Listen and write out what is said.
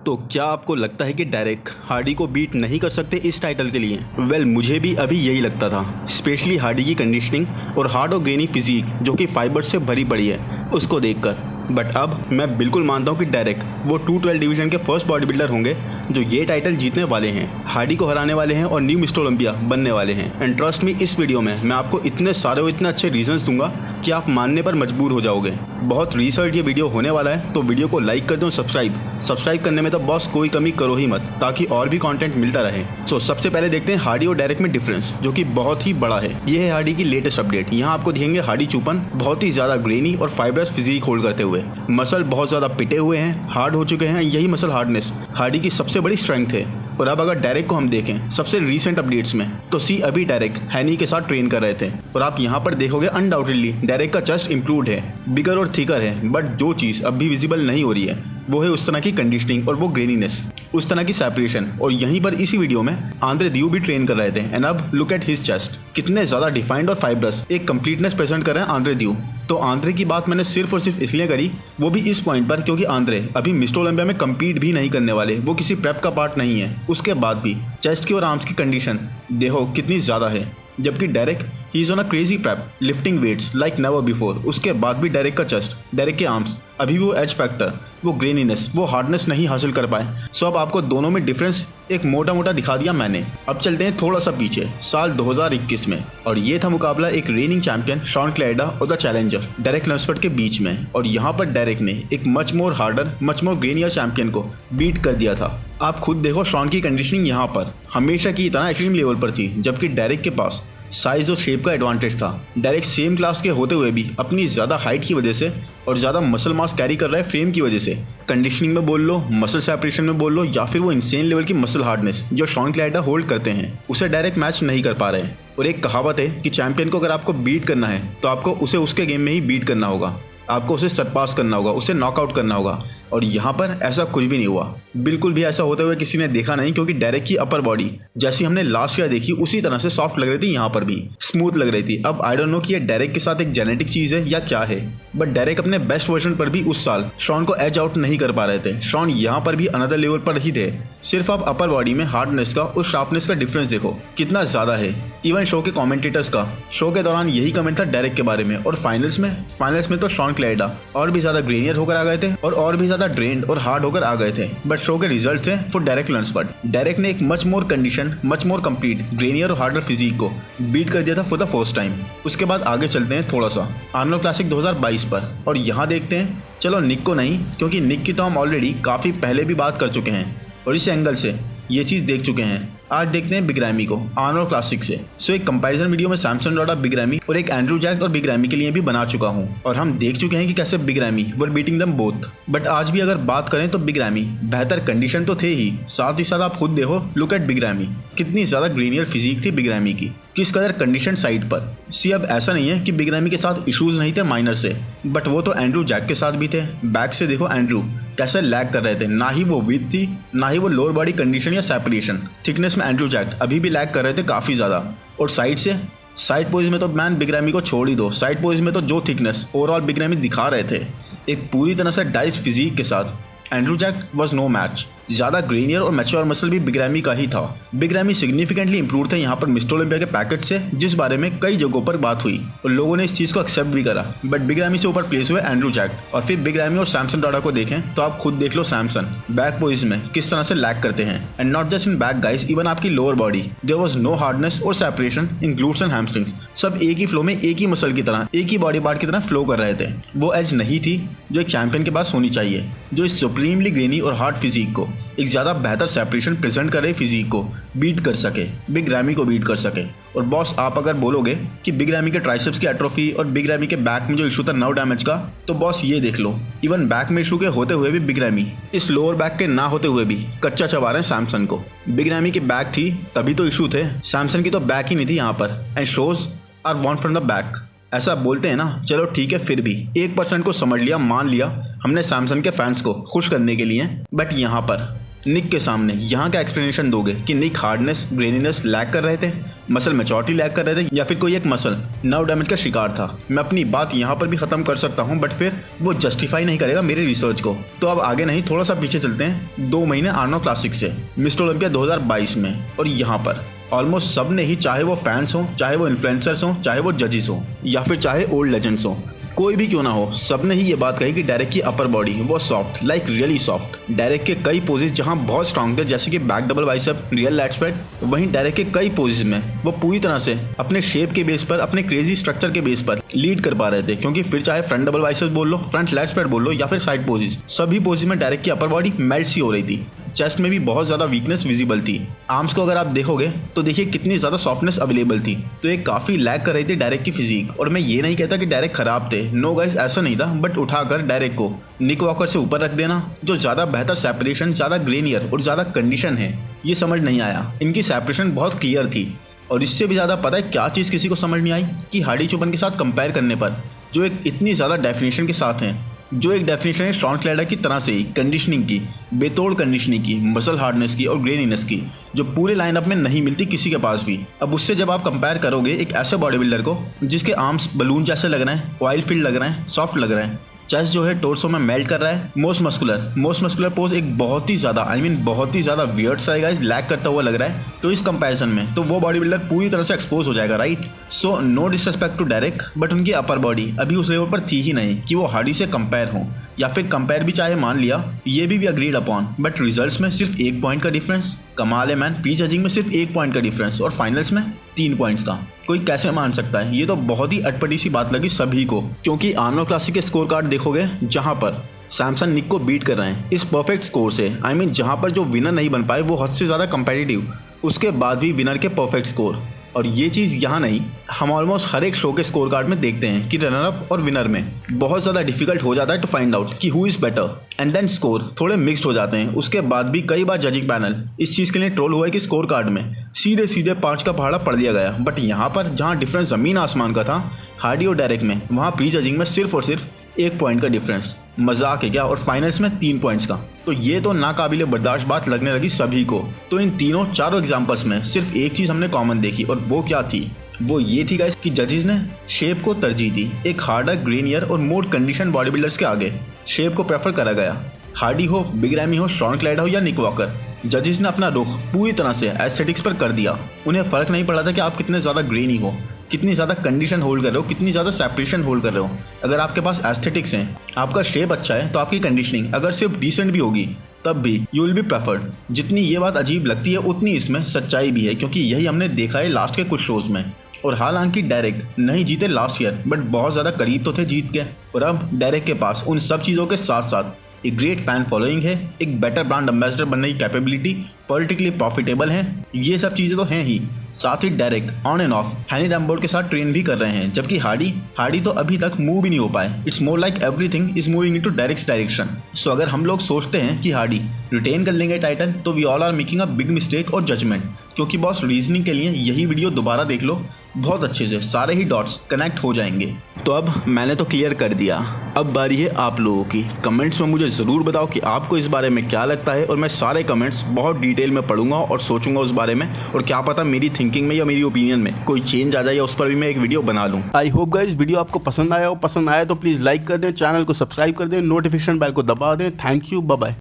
तो क्या आपको लगता है कि डेरेक हार्डी को बीट नहीं कर सकते इस टाइटल के लिए? वेल, मुझे भी अभी यही लगता था, स्पेशली हार्डी की कंडीशनिंग और हार्ड और ग्रेनी फिजिक जो कि फाइबर से भरी पड़ी है उसको देखकर। बट अब मैं बिल्कुल मानता हूँ कि डेरेक वो 212 डिवीजन के फर्स्ट बॉडी बिल्डर होंगे जो ये टाइटल जीतने वाले हैं, हार्डी को हराने वाले हैं और न्यू मिस्टर ओलंपिया बनने वाले हैं। एंड ट्रस्ट मी, इस वीडियो में मैं आपको इतने सारे और इतने अच्छे रीजंस दूंगा कि आप मानने पर मजबूर हो जाओगे। बहुत रिसर्च ये वीडियो होने वाला है, तो वीडियो को लाइक कर दो, सब्सक्राइब करने में तो बॉस कोई कमी करो ही मत, ताकि और भी कंटेंट मिलता रहे। सो सबसे पहले देखते हैं हार्डी और डेरेक में डिफरेंस, जो कि बहुत ही बड़ा है। ये है हार्डी की लेटेस्ट अपडेट। यहाँ आपको दिखेंगे हार्डी चुपन बहुत ही ज्यादा ग्रेनी और फाइबरस फिजिक होल्ड करते हुए, मसल बहुत ज्यादा पिटे हुए हैं, हार्ड हो चुके हैं। यही मसल हार्डनेस हार्डी की सबसे बड़ी स्ट्रेंथ है। और अब अगर डेरेक को हम देखें सबसे रीसेंट अपडेट्स में, तो अभी डेरेक हैनी के साथ ट्रेन कर रहे थे और आप यहाँ पर देखोगे अनडाउटेडली डेरेक का चेस्ट इंप्रूव्ड है, बिगर और थिकर है। बट जो चीज़ अब भी विजिबल नहीं हो रही है वो है उस तरह की कंडीशनिंग और वो ग्रेनीनेस, उस तरह की सेपरेशन। और यहीं पर इसी वीडियो में आंद्रे दियो भी ट्रेन कर रहे थे। एंड अब लुक एट हिज चेस्ट, कितने ज्यादा डिफाइंड और फाइब्रस, एक कंप्लीटनेस प्रेजेंट कर रहे हैं आंद्रे दियो। तो आंद्रे की बात मैंने सिर्फ और सिर्फ इसलिए करी, वो भी इस पॉइंट पर क्योंकि आंद्रे अभी मिस्टर ओलंपिया में कम्पीट भी नहीं करने वाले, वो किसी प्रेप का पार्ट नहीं है। उसके बाद भी चेस्ट की और आर्म्स की कंडीशन देखो कितनी ज्यादा है, जबकि Derek he is on a crazy prep, lifting weights like never before. उसके बाद भी डेरेक का चेस्ट, डेरेक के आर्म्स, अभी भी वो एज फैक्टर, वो ग्रेनीनेस, वो हार्डनेस नहीं हासिल कर पाए। सो अब आपको दोनों में डिफरेंस एक मोटा मोटा दिखा दिया मैंने। अब चलते हैं थोड़ा सा पीछे, साल 2021 में, और ये था मुकाबला एक रेनिंग चैंपियन शॉन क्लेयर्डा और द चैलेंजर डेरेक लम्सफर्ड के बीच में। और यहाँ पर डेरेक ने एक much more harder, much more Grenier champion को बीट कर दिया था। आप खुद देखो, शॉन की कंडीशनिंग यहाँ पर हमेशा की तरह एक्सट्रीम लेवल पर थी, जबकि डेरेक के पास साइज और शेप का एडवांटेज था। डेरेक सेम क्लास के होते हुए भी अपनी ज़्यादा हाइट की वजह से और ज़्यादा मसल मास कैरी कर रहा है फ्रेम की वजह से, कंडीशनिंग में बोल लो, मसल सेपरेशन में बोल लो, या फिर वो इंसेन लेवल की मसल हार्डनेस जो शॉन क्लेयर्डा होल्ड करते हैं, उसे डायरेक्ट मैच नहीं कर पा रहे हैं। और एक कहावत है कि चैंपियन को अगर आपको बीट करना है तो आपको उसे उसके गेम में ही बीट करना होगा, आपको उसे सरपास करना होगा, उसे नॉकआउट करना होगा। और यहाँ पर ऐसा कुछ भी नहीं हुआ, बिल्कुल भी ऐसा होते हुए किसी ने देखा नहीं, क्योंकि डेरेक की अपर बॉडी जैसी हमने लास्ट ईयर देखी उसी तरह से सॉफ्ट लग रही थी, यहाँ पर भी स्मूथ लग रही थी। अब आई डोंट नो कि ये डेरेक के साथ एक जेनेटिक चीज है या क्या है, बट डेरेक अपने बेस्ट वर्जन पर भी उस साल शॉन को एज आउट नहीं कर पा रहे थे। शॉन यहाँ पर भी अनदर लेवल पर ही थे। सिर्फ आप अपर बॉडी में हार्डनेस का और शार्पनेस का डिफरेंस देखो कितना ज्यादा है। इवन शो के कमेंटेटर्स का शो के दौरान यही कमेंट था डेरेक के बारे में। और फाइनल्स में तो शॉन क्लेयर्डा और भी ज्यादा ग्रेनियर होकर आ गए थे और भी ज्यादा ड्रेन्ड और हार्ड होकर आ गए थे। बट शो के रिजल्ट थे फॉर डेरेक लम्सफर्ड। डेरेक ने एक much more condition, much more complete Grenier और हार्डर फिजिक को बीट कर दिया था फॉर द फर्स्ट टाइम। उसके बाद आगे चलते हैं थोड़ा सा आर्नोल्ड क्लासिक 2022 पर, और यहाँ देखते हैं, चलो निक को नहीं, क्योंकि निक की तो हम ऑलरेडी काफी पहले भी बात कर चुके हैं और इस एंगल से ये चीज देख चुके हैं। आज देखते हैं बिग रैमी को आर्नोल्ड क्लासिक से। सो एक कंपैरिजन वीडियो में सैमसन डॉटा बिग रैमी और एक एंड्रू जैक और बिग रैमी के लिए भी बना चुका हूं, और हम देख चुके हैं कि कैसे big ramie were beating them both. But आज भी अगर बात करें तो बिग रैमी बेहतर कंडीशन तो थे ही साथ आप खुद देखो, लुक एट बिग रैमी, कितनी ज्यादा ग्रेनियर फिजिक थी बिग रैमी की, किस कदर कंडीशन साइड पर। अब ऐसा नहीं है कि बिग रैमी के साथ इश्यूज नहीं थे माइनर से, बट वो तो एंड्रू जैक के साथ भी थे। बैक से देखो एंड्रू कैसे लैग कर रहे थे, ना ही वो विथ थी, ना ही वो लोअर बॉडी कंडीशन या सेपरेशन। थिकनेस में एंड्रू जैक अभी भी लैग कर रहे थे काफी ज्यादा। और साइड पोज में तो मैन बिग रैमी को छोड़ ही दो, साइड पोज में तो जो थिकनेस ओवरऑल बिग रैमी दिखा रहे थे एक पूरी तरह से डाइस्ड फिजिक के साथ, Andrew Jack was no match. ज्यादा ग्रेनियर और मैच्योर मसल भी बिग रैमी का ही था। बिग रैमी सिग्निफिकेंटली इंप्रूव थे यहाँ पर मिस्टर ओलंपिया के पैकेज से, जिस बारे में कई जगहों पर बात हुई और लोगों ने इस चीज को एक्सेप्ट भी करा। बट बिग रैमी से ऊपर प्लेस हुए एंड्रू जैक। और फिर बिग रैमी और सैमसन डॉटा को देखें तो आप खुद देख लो, सैमसन बैक पोजिशन में किस तरह से लैग करते हैं। And not just in back guys, even आपकी lower body there was no hardness और separation in glutes and hamstrings. सब एक ही फ्लो में, एक ही मसल की तरह, एक ही बॉडी पार्ट की तरह फ्लो कर रहे थे। वो एज नहीं थी जो एक चैंपियन के पास होनी चाहिए, जो इस सुप्रीमली ग्रेनी और हार्ड फिजिक को, एक ज्यादा बेहतर सेपरेशन प्रेजेंट कर रहे फिजिक को बीट कर सके, बिग रैमी को बीट कर सके। और बॉस आप अगर बोलोगे कि बिग रैमी के ट्राइसेप्स की एट्रोफी और बिग रैमी के बैक में जो इशू था नर्व डैमेज का, तो बॉस ये देख लो, इवन बैक में इशू के होते हुए भी बिग रैमी इस लोअर बैक के ना होते हुए भी कच्चा चबा रहे हैं सैमसन को। बिग रैमी की बैक थी तभी तो इशू थे, सैमसन की तो बैक ही नहीं थी यहाँ पर। And shows are won from the back, ऐसा बोलते हैं ना, चलो ठीक है, फिर भी 1% को समझ लिया, मान लिया हमने सैमसन के फैंस को खुश करने के लिए। बट यहाँ पर निक के सामने यहाँ का एक्सप्लेनेशन दोगे कि निक हार्डनेस ग्रेनीनेस लैक कर रहे थे, मसल मैच्योरिटी लैक कर रहे थे, या फिर कोई एक मसल नर्व डैमेज का शिकार था? मैं अपनी बात यहाँ पर भी खत्म कर सकता हूँ, बट फिर वो जस्टिफाई नहीं करेगा मेरे रिसर्च को। तो अब आगे नहीं, थोड़ा सा पीछे चलते हैं 2 महीने आर्नोल्ड क्लासिक से, मिस्टर ओलंपिया 2022 में। और यहाँ पर ऑलमोस्ट सब ने ही, चाहे वो फैंस हों, चाहे वो इन्फ्लुएंसर्स हों, चाहे वो जजेस हों, या फिर चाहे ओल्ड लेजेंड्स हों, कोई भी क्यों ना हो, सब ने ही ये बात कही कि डेरेक की अपर बॉडी वो soft, like really soft. Derek के कई पोजेस जहां बहुत स्ट्रांग थे, जैसे कि back double bicep, rear lat spread, वहीं डेरेक के कई पोजेस में वो पूरी तरह से अपने शेप के बेस पर, अपने क्रेजी स्ट्रक्चर के बेस पर लीड कर पा रहे थे। क्योंकि फिर चाहे फ्रंट डबल बाइसेप बोल लो, फ्रंट लैट स्प्रेड बोल लो, या फिर साइड पोजेस, सभी पोजेस में डेरेक की अपर बॉडी मेल्ट सी हो रही थी। चेस्ट में भी बहुत ज़्यादा वीकनेस विजिबल थी। आर्म्स को अगर आप देखोगे तो देखिए कितनी ज़्यादा सॉफ्टनेस अवेलेबल थी। तो ये काफ़ी लैक कर रही थी डेरेक की फिजिक। और मैं ये नहीं कहता कि डेरेक खराब थे, नो गाइस, ऐसा नहीं था, बट उठाकर डेरेक को निक वॉकर से ऊपर रख देना, जो ज़्यादा बेहतर सेपरेशन, ज़्यादा ग्रेनियर और ज़्यादा कंडीशन है, ये समझ नहीं आया। इनकी सेपरेशन बहुत क्लियर थी। और इससे भी ज़्यादा पता है क्या चीज़ किसी को समझ नहीं आई, कि हार्डी चुपन के साथ कंपेयर करने पर, जो एक इतनी ज़्यादा डेफिनेशन के साथ हैं, जो एक डेफिनेशन है शॉन क्लैडर की तरह से ही कंडीशनिंग की, बेतोड़ कंडीशनिंग की, मसल हार्डनेस की और ग्रेनीनेस की, जो पूरे लाइनअप में नहीं मिलती किसी के पास भी। अब उससे जब आप कंपेयर करोगे एक ऐसे बॉडी बिल्डर को जिसके आर्म्स बलून जैसे लग रहे हैं, ऑयल फील्ड लग रहे हैं, सॉफ्ट लग रहे हैं, चेस्ट जो है टोर्सो में मेल्ट कर रहा है, मोस्ट मस्कुलर पोज एक बहुत ही ज़्यादा, बहुत ही ज़्यादा वियर्ड सा गाइस लैक करता हुआ लग रहा है, तो इस कंपैरिजन में तो वो बॉडी बिल्डर पूरी तरह से एक्सपोज हो जाएगा, right? So no disrespect to Derek, but उनकी अपर बॉडी अभी उस लेवल पर थी ही नहीं कि वो हार्डी से कंपेयर हो, या फिर कंपेयर भी चाहे मान लिया, ये भी अग्रीड अपॉन, बट रिजल्ट्स में सिर्फ 1 पॉइंट का डिफरेंस। कमाल है मैन, प्री जजिंग में सिर्फ 1 पॉइंट का डिफरेंस और फाइनल्स में 3 पॉइंट्स का। कोई कैसे मान सकता है? ये तो बहुत ही अटपटी सी बात लगी सभी को। क्योंकि आर्नोल्ड क्लासिक के स्कोर कार्ड देखोगे जहां पर सैमसन निक को बीट कर रहे हैं इस परफेक्ट स्कोर से, जहां पर जो विनर नहीं बन पाए वो हद से ज़्यादा कंपेटिटिव, उसके बाद भी विनर के परफेक्ट स्कोर। और ये चीज़ यहाँ नहीं, हम ऑलमोस्ट हर एक शो के स्कोर कार्ड में देखते हैं कि रनर अप और विनर में बहुत ज़्यादा डिफिकल्ट हो जाता है टू फाइंड आउट कि who is better, and then score थोड़े मिक्स्ड हो जाते हैं। उसके बाद भी कई बार जजिंग पैनल इस चीज़ के लिए ट्रोल हुआ है कि स्कोर कार्ड में सीधे 5 का पहाड़ा पढ़ लिया गया। बट यहाँ पर जहाँ डिफरेंस ज़मीन आसमान का था हार्डी और डेरेक में, वहाँ प्री जजिंग में सिर्फ और सिर्फ 1 पॉइंट का डिफरेंस। मजाक है क्या? और फाइनल्स में 3 पॉइंट्स का। तो ये तो नाकाबिले बर्दाश्त बात लगने लगी सभी को। तो इन चारों एग्जाम्पल्स में सिर्फ एक चीज़ हमने कॉमन देखी, और वो क्या थी? वो ये थी गाइस कि जजेस ने शेप को तरजीह दी। एक हार्डर, ग्रेनियर और मोर कंडीशन बॉडी बिल्डर्स के आगे शेप को प्रेफर करा गया। हार्डी हो, बिग रैमी हो, शॉन क्लैडर हो या निक वॉकर, जजेस ने अपना रुख पूरी तरह से एस्थेटिक्स पर कर दिया। उन्हें फर्क नहीं पड़ा था कि आप कितने ज़्यादा ग्रेनी हो, कितनी ज़्यादा कंडीशन होल्ड कर रहे हो, कितनी ज़्यादा सेपरेशन होल्ड कर रहे हो। अगर आपके पास एस्थेटिक्स हैं, आपका शेप अच्छा है, तो आपकी कंडीशनिंग अगर सिर्फ डिसेंट भी होगी तब भी यू विल बी प्रेफर्ड। जितनी ये बात अजीब लगती है उतनी इसमें सच्चाई भी है, क्योंकि यही हमने देखा है लास्ट के कुछ शोज़ में। और हालांकि डेरेक नहीं जीते लास्ट ईयर, बट बहुत ज़्यादा करीब तो थे जीत के। और अब डेरेक के पास उन सब चीज़ों के साथ साथ एक ग्रेट फैन फॉलोइंग है, एक बेटर ब्रांड एम्बेसडर बनने की कैपेबिलिटी, पॉलिटिकली प्रॉफिटेबल हैं, ये सब चीज़ें तो हैं ही। साथ ही डेरेक ऑन एंड ऑफ हैनी रैमबोर्ड के साथ ट्रेन भी कर रहे हैं, जबकि हार्डी तो अभी तक मूव भी नहीं हो पाए। It's more like everything is moving into Derek's direction. So अगर हम लोग सोचते हैं कि हार्डी रिटेन कर लेंगे टाइटल, तो we all are making a big mistake और जजमेंट। क्योंकि बॉस रीजनिंग के लिए यही वीडियो दोबारा देख लो, बहुत अच्छे से सारे ही डॉट्स कनेक्ट हो जाएंगे। तो अब मैंने तो क्लियर कर दिया, अब बारी है आप लोगों की। कमेंट्स में मुझे ज़रूर बताओ कि आपको इस बारे में क्या लगता है, और मैं सारे कमेंट्स बहुत डिटेल में पढ़ूंगा और सोचूंगा उस बारे में, और क्या पता मेरी थिंकिंग में या मेरी ओपिनियन में कोई चेंज आ जाए, या उस पर भी मैं एक वीडियो बना लूँ। आई होप गाइस वीडियो आपको पसंद आया हो। पसंद आया तो प्लीज़ लाइक कर दें, चैनल को सब्सक्राइब कर दें, नोटिफिकेशन बेल को दबा दें। Thank you, bye bye.